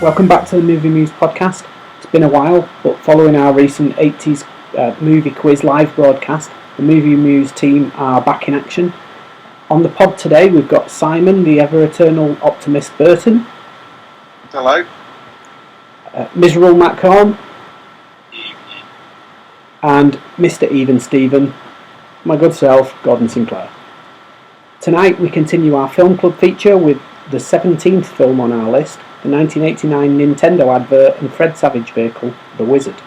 Welcome back to the MovieMuse podcast. It's been a while, but following our recent 80s movie quiz live broadcast, the MovieMuse team are back in action. On the pod today, we've got Simon, the ever-eternal optimist Burton. Hello. Miserable Matt Corn. And Mr. Even Stephen, my good self, Gordon Sinclair. Tonight we continue our film club feature with the 17th film on our list, the 1989 Nintendo advert and Fred Savage vehicle, The Wizard.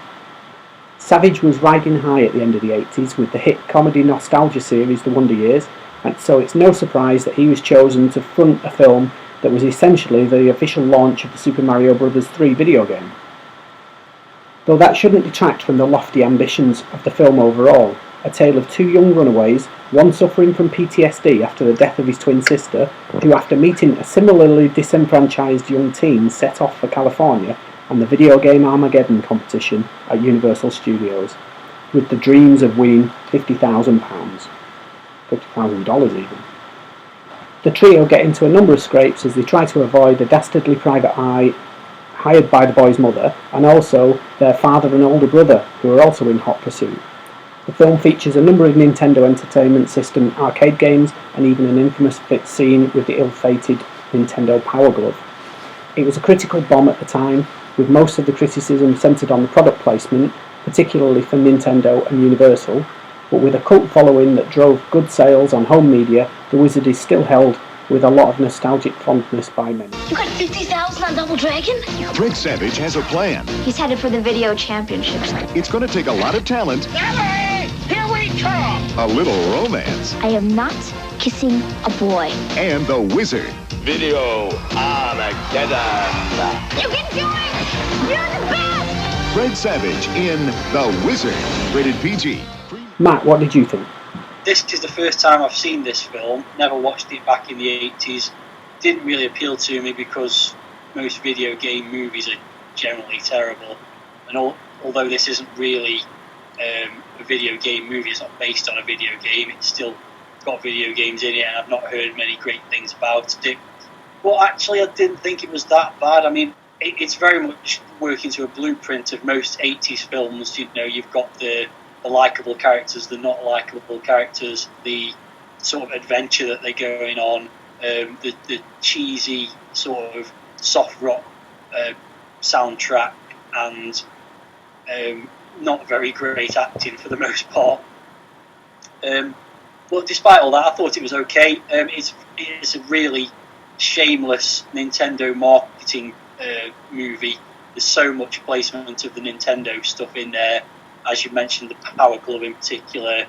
Savage was riding high at the end of the 80s with the hit comedy nostalgia series The Wonder Years, and so it's no surprise that he was chosen to front a film that was essentially the official launch of the Super Mario Bros. 3 video game. Though that shouldn't detract from the lofty ambitions of the film overall, a tale of two young runaways, one suffering from PTSD after the death of his twin sister, who after meeting a similarly disenfranchised young teen set off for California and the video game Armageddon competition at Universal Studios, with the dreams of winning £50,000. $50,000 even. The trio get into a number of scrapes as they try to avoid a dastardly private eye hired by the boy's mother, and also their father and older brother, who are also in hot pursuit. The film features a number of Nintendo Entertainment System arcade games and even an infamous fit scene with the ill-fated Nintendo Power Glove. It was a critical bomb at the time, with most of the criticism centred on the product placement, particularly for Nintendo and Universal, but with a cult following that drove good sales on home media, The Wizard is still held with a lot of nostalgic fondness by many. You got 50,000 on Double Dragon? Fred Savage has a plan. He's headed for the video championships. It's going to take a lot of talent. Ellie! Here we come! A little romance. I am not kissing a boy. And the Wizard. Video Armageddon. You can do it! You're the best! Fred Savage in The Wizard. Rated PG. Matt, what did you think? This is the first time I've seen this film. Never watched it back in the 80s. Didn't really appeal to me because most video game movies are generally terrible. And although this isn't really a video game movie, it's not based on a video game, it's still got video games in it, and I've not heard many great things about it. But actually, I didn't think it was that bad. I mean, it's very much working to a blueprint of most 80s films. You know, you've got the likeable characters, the not likeable characters, the sort of adventure that they're going on, the cheesy sort of soft rock soundtrack, and not very great acting for the most part. But despite all that, I thought it was okay. It's a really shameless Nintendo marketing movie. There's so much placement of the Nintendo stuff in there. As you mentioned, the Power Glove in particular,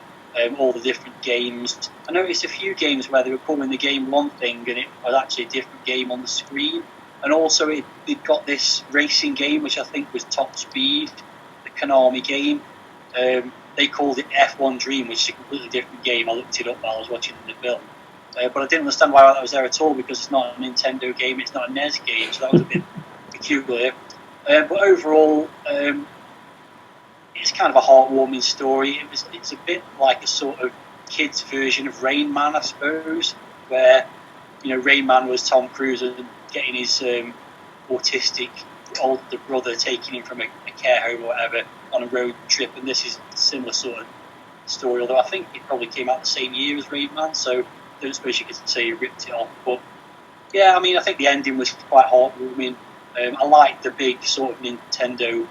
all the different games. I noticed a few games where they were calling the game one thing and it was actually a different game on the screen. And also it got this racing game, which I think was Top Speed, the Konami game. They called it F1 Dream, which is a completely different game. I looked it up while I was watching the film. But I didn't understand why that was there at all, because it's not a Nintendo game, it's not a NES game, so that was a bit peculiar. But overall, it's kind of a heartwarming story. It's a bit like a sort of kids' version of Rain Man, I suppose, where, you know, Rain Man was Tom Cruise and getting his autistic older brother, taking him from a care home or whatever on a road trip, and this is a similar sort of story, although I think it probably came out the same year as Rain Man, so I don't suppose you could say you ripped it off. But yeah, I mean, I think the ending was quite heartwarming. I liked the big sort of Nintendo,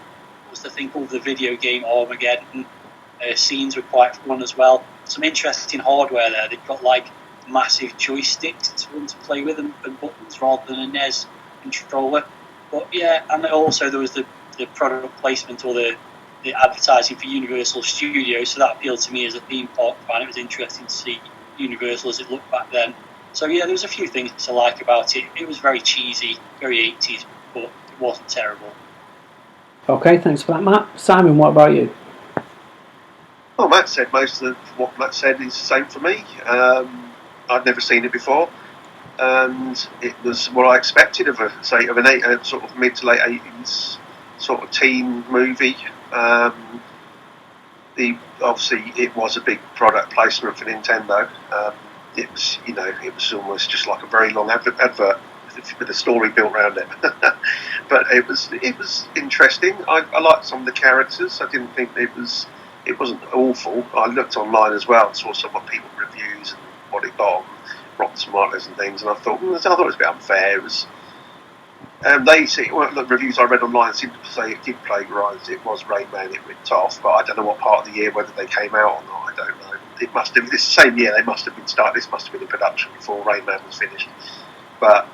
what's the thing called, the video game Armageddon scenes were quite fun as well. Some interesting hardware there. They've got like massive joysticks for them to play with and buttons rather than a NES controller. But yeah, and also there was the product placement or the advertising for Universal Studios, so that appealed to me as a theme park fan. It was interesting to see Universal as it looked back then. So yeah, there was a few things to like about it. It was very cheesy, very 80s, but it wasn't terrible. Okay, thanks for that, Matt. Simon, what about you? Well, Matt said most of what Matt said is the same for me. I'd never seen it before, and it was what I expected of a sort of mid to late 80s sort of teen movie. Obviously it was a big product placement for Nintendo. It was almost just like a very long advert with a story built around it. But it was interesting. I liked some of the characters. I didn't think it wasn't awful. I looked online as well and saw some of people reviews and what it got on Rotten Tomatoes and things, and I thought it was a bit unfair. It was. The reviews I read online seemed to say it did plagiarise. It was Rain Man. It ripped off, but I don't know what part of the year, whether they came out or not. I don't know. It must have this same year. They must have been started. This must have been in production before Rain Man was finished. But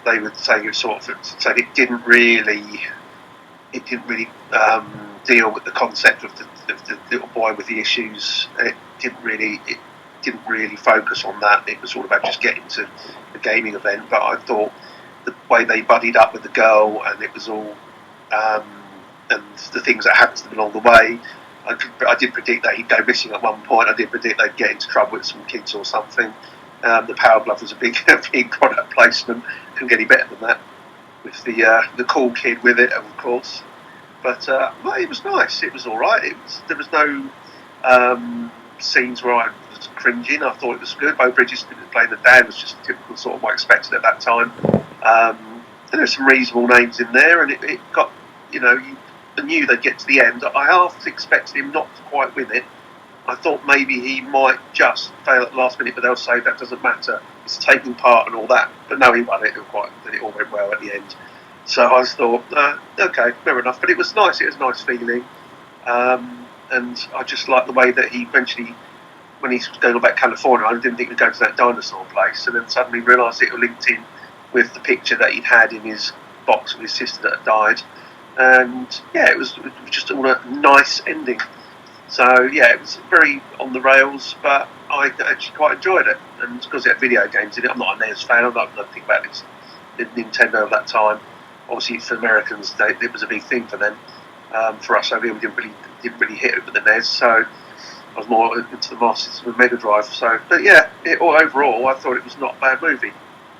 they were saying it sort of said it didn't really deal with the concept of the little boy with the issues. It didn't really focus on that. It was all about just getting to the gaming event. But I thought the way they buddied up with the girl, and it was all, and the things that happened to them along the way. I did predict that he'd go missing at one point. I did predict they'd get into trouble with some kids or something. The Power Glove was a big product placement. Couldn't get any better than that, with the cool kid with it, of course. But it was nice. It was all right. There was no scenes where I was cringing. I thought it was good. Bo Bridges playing the dad was just typical sort of what I expected at that time. There were some reasonable names in there, and it got, I knew they'd get to the end. I half expected him not to quite win it. I thought maybe he might just fail at the last minute, but they'll say that doesn't matter. It's taking part and all that. But no, he won it. It all went well at the end. So I just thought, okay, fair enough. But it was nice. It was a nice feeling. And I just liked the way that he eventually, when he's going back to California, I didn't think he'd go to that dinosaur place, and then suddenly realised it linked in with the picture that he'd had in his box with his sister that had died. And yeah, it was just all a nice ending. So yeah, it was very on the rails, but I actually quite enjoyed it. And because it had video games in it, I'm not a NES fan. I don't know anything about this, the Nintendo at that time. Obviously, for Americans, it was a big thing for them. For us over here, we didn't really hit it with the NES, so I was more into the Master System and Mega Drive. So, but yeah, overall, I thought it was not a bad movie.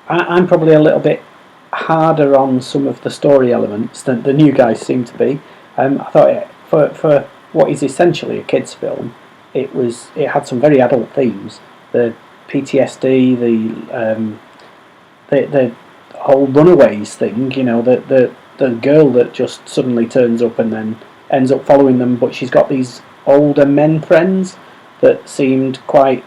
I'm probably a little bit harder on some of the story elements than the new guys seem to be. I thought for what is essentially a kids' film, it had some very adult themes. The PTSD, the whole Runaways thing. The girl that just suddenly turns up and then ends up following them, but she's got these older men friends that seemed quite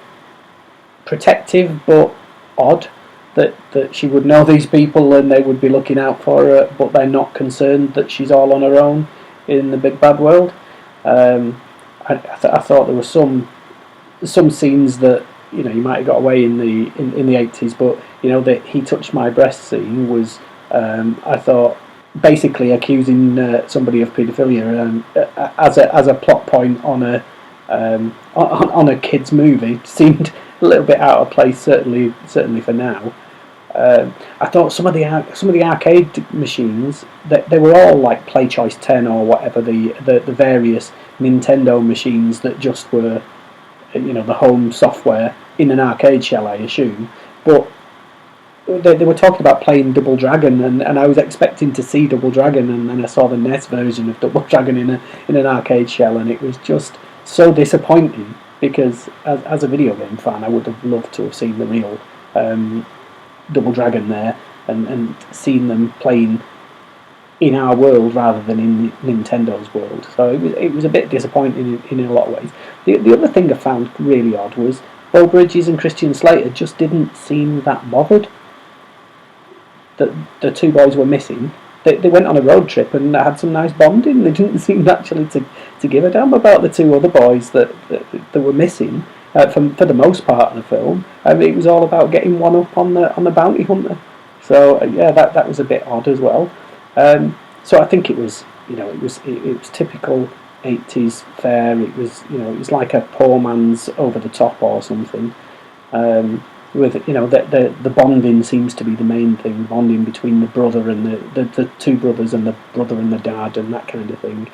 protective but odd. That she would know these people and they would be looking out for her, but they're not concerned that she's all on her own in the big bad world. I thought there were some scenes that you might have got away in the 80s, but that he touched my breast scene was I thought basically accusing somebody of paedophilia as a plot point on a kids movie seemed a little bit out of place, certainly for now. I thought some of the arcade machines, they were all like Play Choice 10 or whatever, the various Nintendo machines that just were the home software in an arcade shell, I assume. But they were talking about playing Double Dragon, and I was expecting to see Double Dragon, and then I saw the NES version of Double Dragon in an arcade shell, and it was just so disappointing, because as a video game fan I would have loved to have seen the real Double Dragon there, and seen them playing in our world rather than in Nintendo's world. So it was a bit disappointing in a lot of ways. The other thing I found really odd was Bo Bridges and Christian Slater just didn't seem that bothered that the two boys were missing. They went on a road trip and had some nice bonding. They didn't seem actually to give a damn about the two other boys that were missing for the most part of the film. It was all about getting one up on the bounty hunter. So yeah, that was a bit odd as well. So I think it was typical 80s fare. It was like a poor man's Over the Top or something. With the bonding seems to be the main thing, bonding between the brother and the two brothers and the brother and the dad and that kind of thing,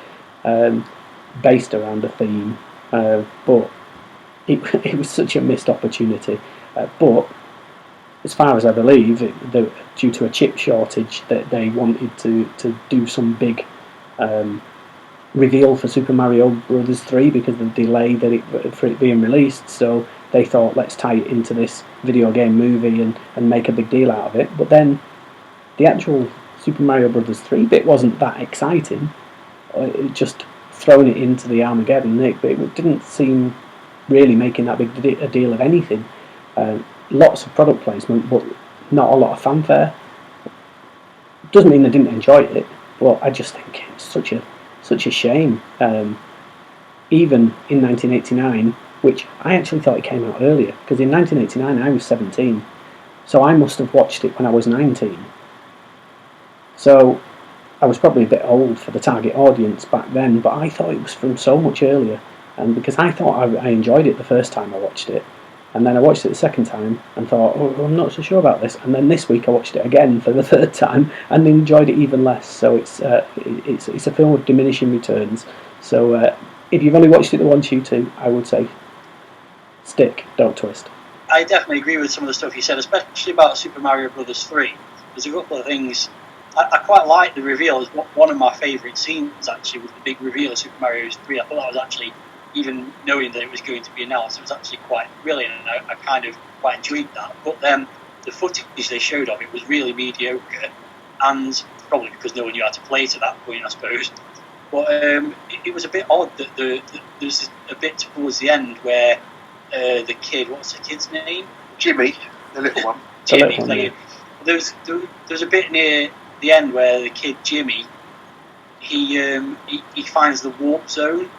based around a theme. But it was such a missed opportunity. But as far as I believe, due to a chip shortage, that they wanted to do some big reveal for Super Mario Bros. 3 because of the delay for it being released. So they thought, let's tie it into this video game movie and make a big deal out of it. But then the actual Super Mario Brothers 3 bit wasn't that exciting. It just throwing it into the Armageddon, it didn't seem really making that big a deal of anything. Lots of product placement, but not a lot of fanfare. Doesn't mean I didn't enjoy it, but I just think it's such a shame. Even in 1989, which I actually thought it came out earlier, because in 1989 I was 17, so I must have watched it when I was 19. So I was probably a bit old for the target audience back then, but I thought it was from so much earlier, and because I thought I enjoyed it the first time I watched it, and then I watched it the second time and thought, oh, I'm not so sure about this, and then this week I watched it again for the third time and enjoyed it even less. So it's a film with diminishing returns. So if you've only watched it the once, you two, I would say stick, don't twist. I definitely agree with some of the stuff you said, especially about Super Mario Brothers 3. There's a couple of things. I quite like the reveal. It's one of my favourite scenes, actually, with the big reveal of Super Mario 3. I thought that was actually, even knowing that it was going to be announced, it was actually quite brilliant, and I kind of quite enjoyed that. But then the footage they showed of it was really mediocre, and probably because no one knew how to play it at that point, I suppose. But it was a bit odd that there's a bit towards the end where the kid, what's the kid's name? Jimmy, the little one. Jimmy playing. There's a bit near the end where the kid Jimmy, he finds the warp zone,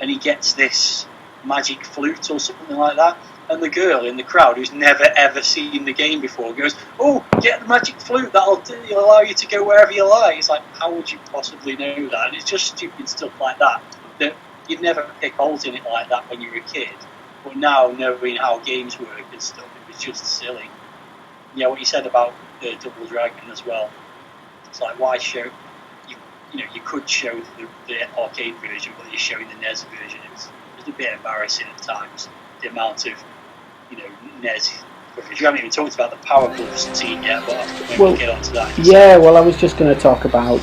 and he gets this magic flute or something like that. And the girl in the crowd who's never ever seen the game before goes, "Oh, get the magic flute! That'll allow you to go wherever you like." It's like, how would you possibly know that? And it's just stupid stuff like that you'd never pick holes in it like that when you were a kid. But now, knowing how games work and stuff, it was just silly. Yeah, what you said about Double Dragon as well. It's like, why show? You could show the arcade version, but you're showing the NES version. It was a bit embarrassing at times. The amount of NES coverage. You haven't even talked about the Power Glove scene yet, but we'll get onto that. Yeah, well, I was just going to talk about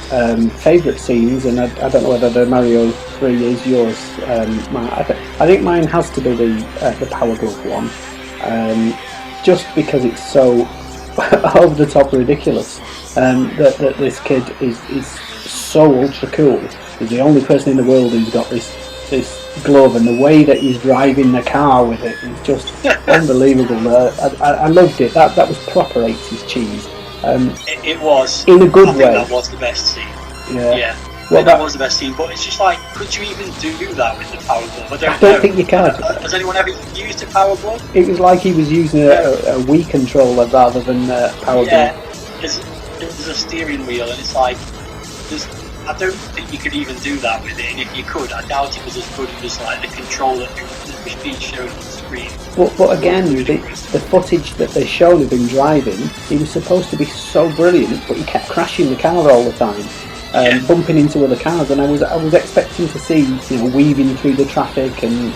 favourite scenes, and I don't know whether the Mario 3 is yours. I think mine has to be the Power Glove one, just because it's so over the top ridiculous. That this kid is so ultra cool. He's the only person in the world who's got this glove, and the way that he's driving the car with it is just unbelievable. I loved it. That was proper 80s cheese. It was in a good way. That was the best scene. Yeah. Well, that was the best scene, but it's just like, could you even do that with the Power Glove? I don't know. Think you can. Has anyone ever used a Power Glove? It was like he was using a Wii controller rather than Power Glove. Yeah, there's a steering wheel, and it's like, I don't think you could even do that with it, and if you could, I doubt it was as good as like the controller that was being shown on the screen. But again, the footage that they showed of him driving, he was supposed to be so brilliant, but he kept crashing the car all the time. Bumping into other cars, and I was expecting to see weaving through the traffic and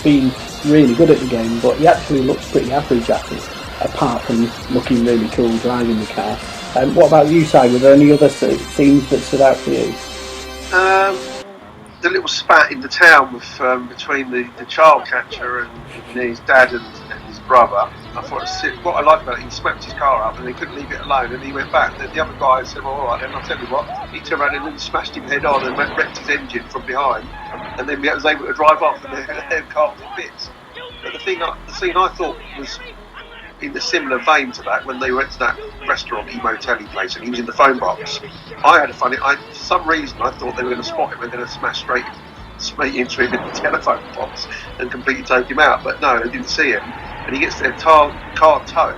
being really good at the game, but he actually looked pretty average at it, apart from looking really cool driving the car. What about you, Si? Were there any other scenes that stood out for you? The little spat in the town with between the child catcher and his dad and his brother. I thought what I liked about it, he swept his car up and he couldn't leave it alone, and he went back. The other guy said, well, all right, then I'll tell you what. He turned around and smashed him head on and wrecked his engine from behind, and then he was able to drive off and the car was in bits. But the scene I thought was in a similar vein to that, when they went to that restaurant, Emotelli place, and he was in the phone box. I had a funny, for some reason I thought they were going to spot him and going to smash straight into him in the telephone box and completely take him out, but no, they didn't see him, and he gets their car towed,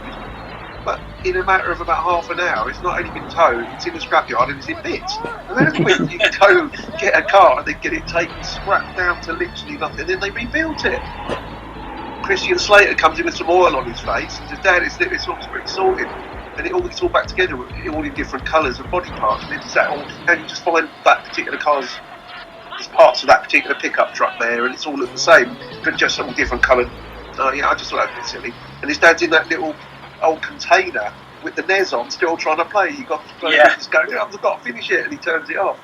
but in a matter of about half an hour, it's not only been towed, it's in the scrapyard and it's in bits. And then you can get a car and then get it taken, scrapped down to literally nothing, and then they rebuilt it. Christian Slater comes in with some oil on his face and says, Dad, it's all pretty sorted, and it's all back together, all in different colours and body parts. And is that all? Can you just find that particular car's, there's parts of that particular pickup truck there, and it's all look the same, but just all different coloured. I just thought that was a bit silly. And his dad's in that little old container with the NES on, still trying to play. You got to play, just going, I've got to finish it, and he turns it off.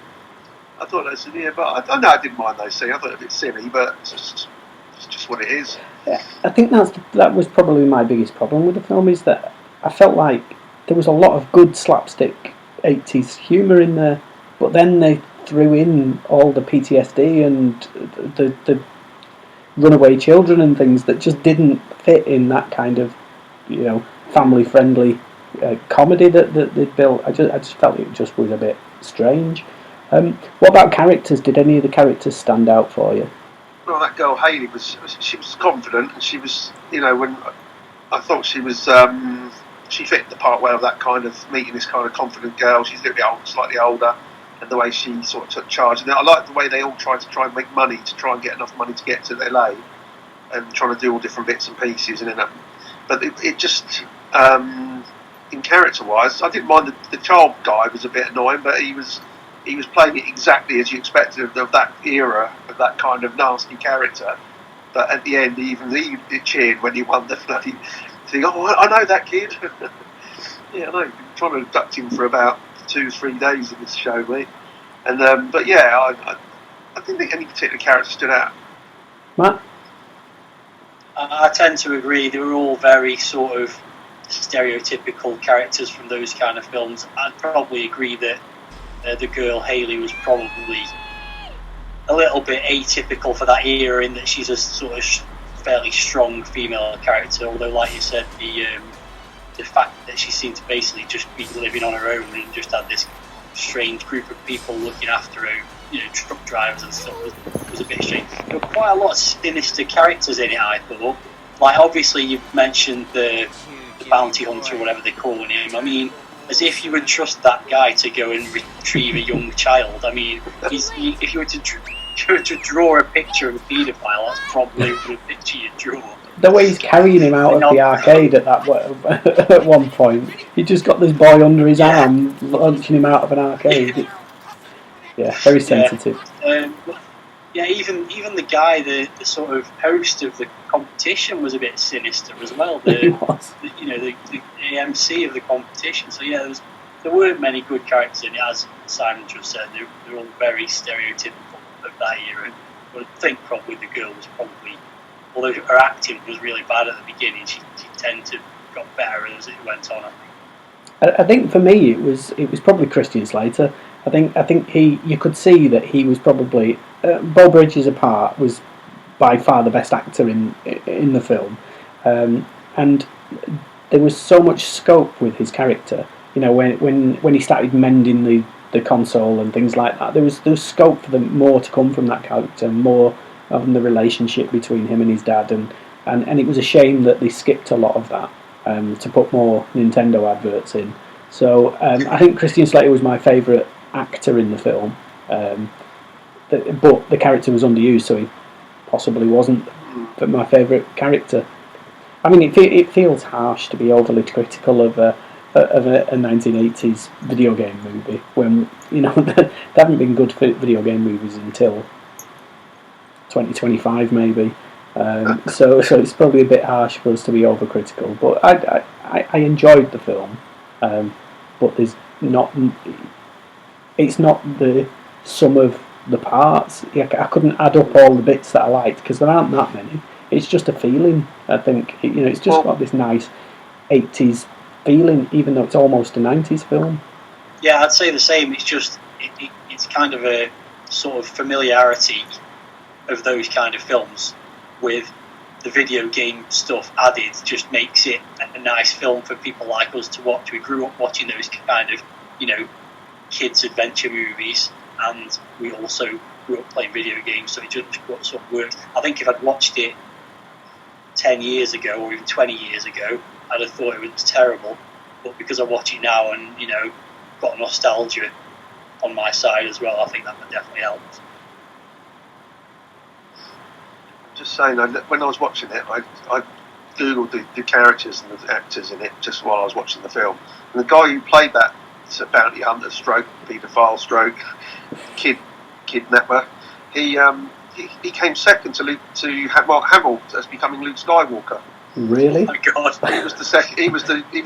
I thought that was silly, but I didn't mind those scenes. I thought it was a bit silly, but it's just what it is. Yeah, I think that was probably my biggest problem with the film, is that I felt like there was a lot of good slapstick 80s humour in there, but then they threw in all the PTSD and the runaway children and things that just didn't fit in that kind of, family friendly comedy that they built. I just felt it just was a bit strange. What about characters? Did any of the characters stand out for you? Well, that girl Hayley was confident, and she was, when I thought she was, she fit the part well of that kind of meeting this kind of confident girl. She's a little bit old, slightly older, and the way she sort of took charge. And I like the way they all tried to try and make money to try and get enough money to get to LA, and trying to do all different bits and pieces. And then, but it just, in character wise, I didn't mind the child guy was a bit annoying, but he was playing it exactly as you expected of that era, of that kind of nasty character. But at the end, even he cheered when he won the bloody thing. Oh, I know that kid. Yeah, I know. Been trying to abduct him for about 2-3 days in this show, mate. And but yeah, I didn't think any particular character stood out. Matt? I tend to agree. They were all very sort of stereotypical characters from those kind of films. I'd probably agree that the girl Hayley was probably a little bit atypical for that era, in that she's a sort of fairly strong female character. Although, like you said, the fact that she seemed to basically just be living on her own and just had this strange group of people looking after her, truck drivers and stuff, was a bit strange. There were quite a lot of sinister characters in it, I thought. Like, obviously, you mentioned the bounty hunter, or whatever they're calling him. I mean, as if you would trust that guy to go and retrieve a young child. I mean, if you were to draw a picture of a paedophile, that's probably the picture you'd draw. The way he's carrying him out of the arcade at one point, he just got this boy under his arm, launching him out of an arcade. Yeah, very sensitive. Even the guy, the sort of host of the competition, was a bit sinister as well. He was. The MC of the competition. So yeah, there weren't many good characters in it, as Simon just said. They're all very stereotypical of that era. But I think probably the girl was probably, although her acting was really bad at the beginning, she tended to got better as it went on, I think. I think for me it was probably Christian Slater. I think you could see that he was probably Beau Bridges apart, was by far the best actor in the film, and there was so much scope with his character. When he started mending the console and things like that, there was scope for more to come from that character, more of the relationship between him and his dad, and it was a shame that they skipped a lot of that to put more Nintendo adverts in. So I think Christian Slater was my favourite actor in the film, but the character was underused, so he possibly wasn't my favourite character. I mean, it feels harsh to be overly critical of a 1980s video game movie when there haven't been good video game movies until 2025 maybe. So it's probably a bit harsh for us to be overcritical, but I enjoyed the film, but it's not the sum of the parts. I couldn't add up all the bits that I liked because there aren't that many. It's just a feeling. I think it's just got this nice 80s feeling, even though it's almost a 90s film. Yeah, I'd say the same. It's just it's kind of a sort of familiarity of those kind of films with the video game stuff added, just makes it a nice film for people like us to watch. We grew up watching those kind of kids adventure movies, and we also grew up playing video games, so it just sort of works. I think if I'd watched it 10 years ago or even 20 years ago, I'd have thought it was terrible, but because I watch it now and got nostalgia on my side as well, I think that would definitely help. Just saying, when I was watching it, I googled the characters and the actors in it just while I was watching the film, and the guy who played that bounty hunter stroke paedophile stroke kidnapper, he came second to Mark Hamill as becoming Luke Skywalker. Really? Oh my God! He was the second. He was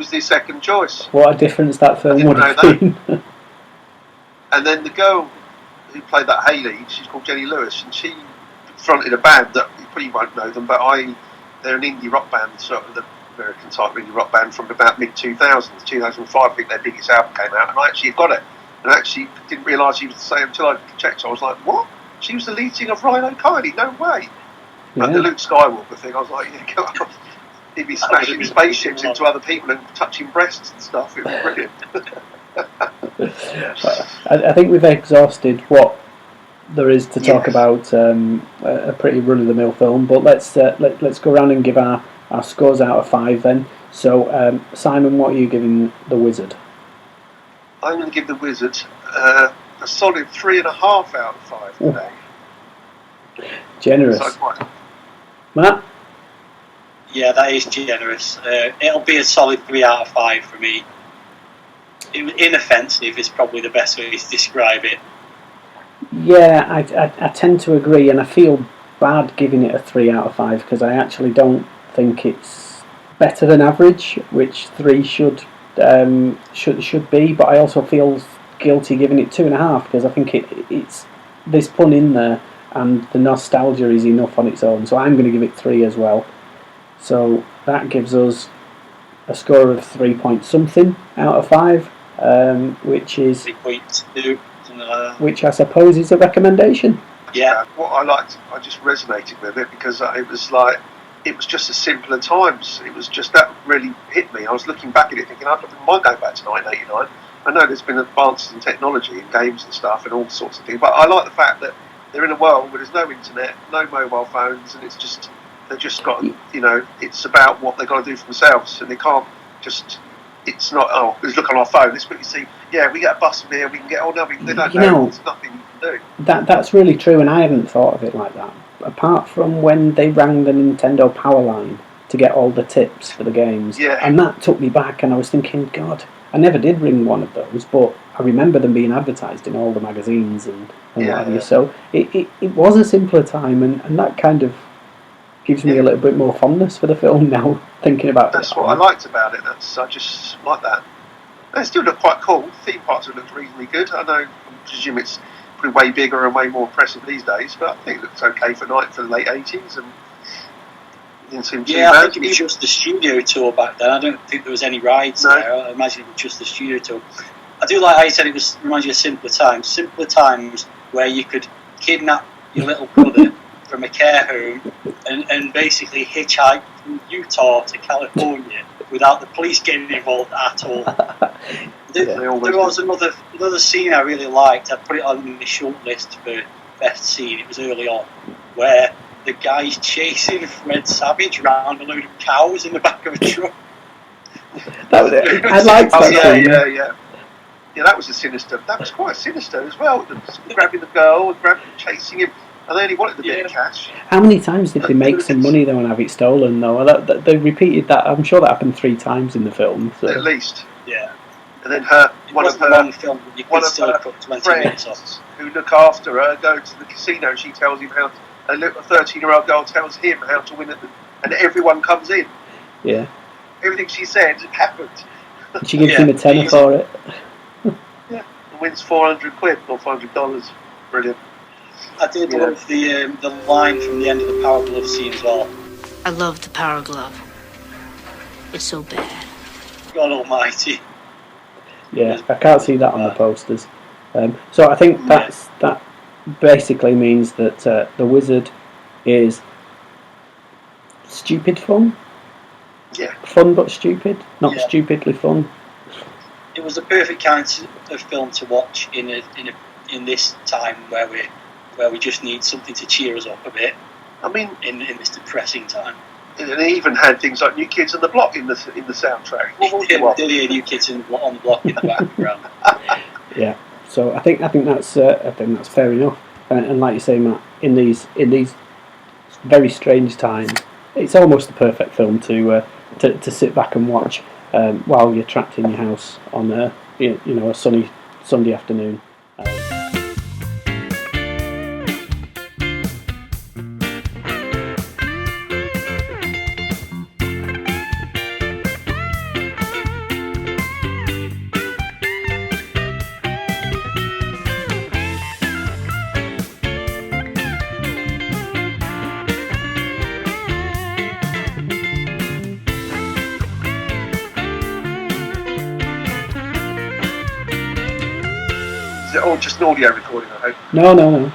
the second choice. What a difference that film would have been. And then the girl who played that Hayley, she's called Jenny Lewis, and she fronted a band that you probably won't know them, but they're an indie rock band, sort of American type indie rock band from about mid-2000s. 2005, I think their biggest album came out, and I actually got it. And I actually didn't realise she was the same until I checked. I was like, what? She was the lead singer of Rhino Kylie? No way. Yeah. Like the Luke Skywalker thing, I was like, yeah, go on. He'd be smashing spaceships into other people and touching breasts and stuff. It was brilliant. I think we've exhausted what there is to talk about a pretty run-of-the-mill film, but let's go around and give our scores out of 5 then. So, Simon, what are you giving The Wizard? I'm going to give The Wizard a solid 3.5 out of 5 today. Generous. So Matt? Yeah, that is generous. It'll be a solid 3 out of 5 for me. Inoffensive is probably the best way to describe it. Yeah, I tend to agree, and I feel bad giving it a 3 out of 5 because I actually don't think it's better than average, which 3 should be. But I also feel guilty giving it 2.5 because I think it's there's fun in there, and the nostalgia is enough on its own. So I'm going to give it 3 as well. So that gives us a score of 3 point something out of 5, which is 3.2. Which I suppose is a recommendation. Yeah. What I liked, I just resonated with it because it was just a simpler times. It was just that really hit me. I was looking back at it thinking, I don't mind going back to 1989. I know there's been advances in technology and games and stuff and all sorts of things, but I like the fact that they're in a world where there's no internet, no mobile phones, and they've just got, it's about what they've got to do for themselves, and they can't just. It's not, let's look on our phone, let's quickly see, we get a bus from here, we can get, they don't know, there's nothing you can do. That's really true, and I hadn't thought of it like that. Apart from when they rang the Nintendo power line to get all the tips for the games, and that took me back, and I was thinking, God, I never did ring one of those, but I remember them being advertised in all the magazines and what have you, so it was a simpler time, and that kind of gives me a little bit more fondness for the film now, thinking about it. That's what I liked about it. I just like that. And it still looked quite cool. The theme parks have looked reasonably good. I presume it's probably way bigger and way more impressive these days, but I think it looks okay for the late 80s. And it didn't seem too bad. I think it was just the studio tour back then. I don't think there was any rides there. I imagine it was just the studio tour. I do like how you said it reminds you of simpler times where you could kidnap your little brother from a care home and basically hitchhike from Utah to California without the police getting involved at all. There was another scene I really liked. I put it on the short list for best scene. It was early on, where the guy's chasing Fred Savage around a load of cows in the back of a truck. That was it. I liked that scene. Yeah, that was a sinister. That was quite sinister as well. Grabbing the girl, chasing him. And they only wanted a bit of cash. How many times did they make some money though and have it stolen though? They repeated that. I'm sure that happened 3 times in the film. So. At least. Yeah. And then one of her friends who look after her go to the casino. And she tells him how a 13-year-old girl tells him how to win it, and everyone comes in. Yeah. Everything she said happened. She gives him a tenner for it. Yeah. And wins £400 or $500. Brilliant. I did love the line from the end of the Power Glove scene as well. I love the Power Glove. It's so bad. God almighty. Yeah, I can't see that on the posters. So I think that basically means that The Wizard is stupid fun. Yeah. Fun but stupid, not stupidly fun. It was the perfect kind of film to watch in this time where we just need something to cheer us up a bit. I mean, in this depressing time. And they even had things like New Kids on the Block in the soundtrack. Did hear New Kids on the Block in the background? Yeah. So I think that's fair enough. And like you say, Matt, in these very strange times, it's almost the perfect film to sit back and watch while you're trapped in your house on a sunny Sunday afternoon. Is it all just an audio recording, I hope? No.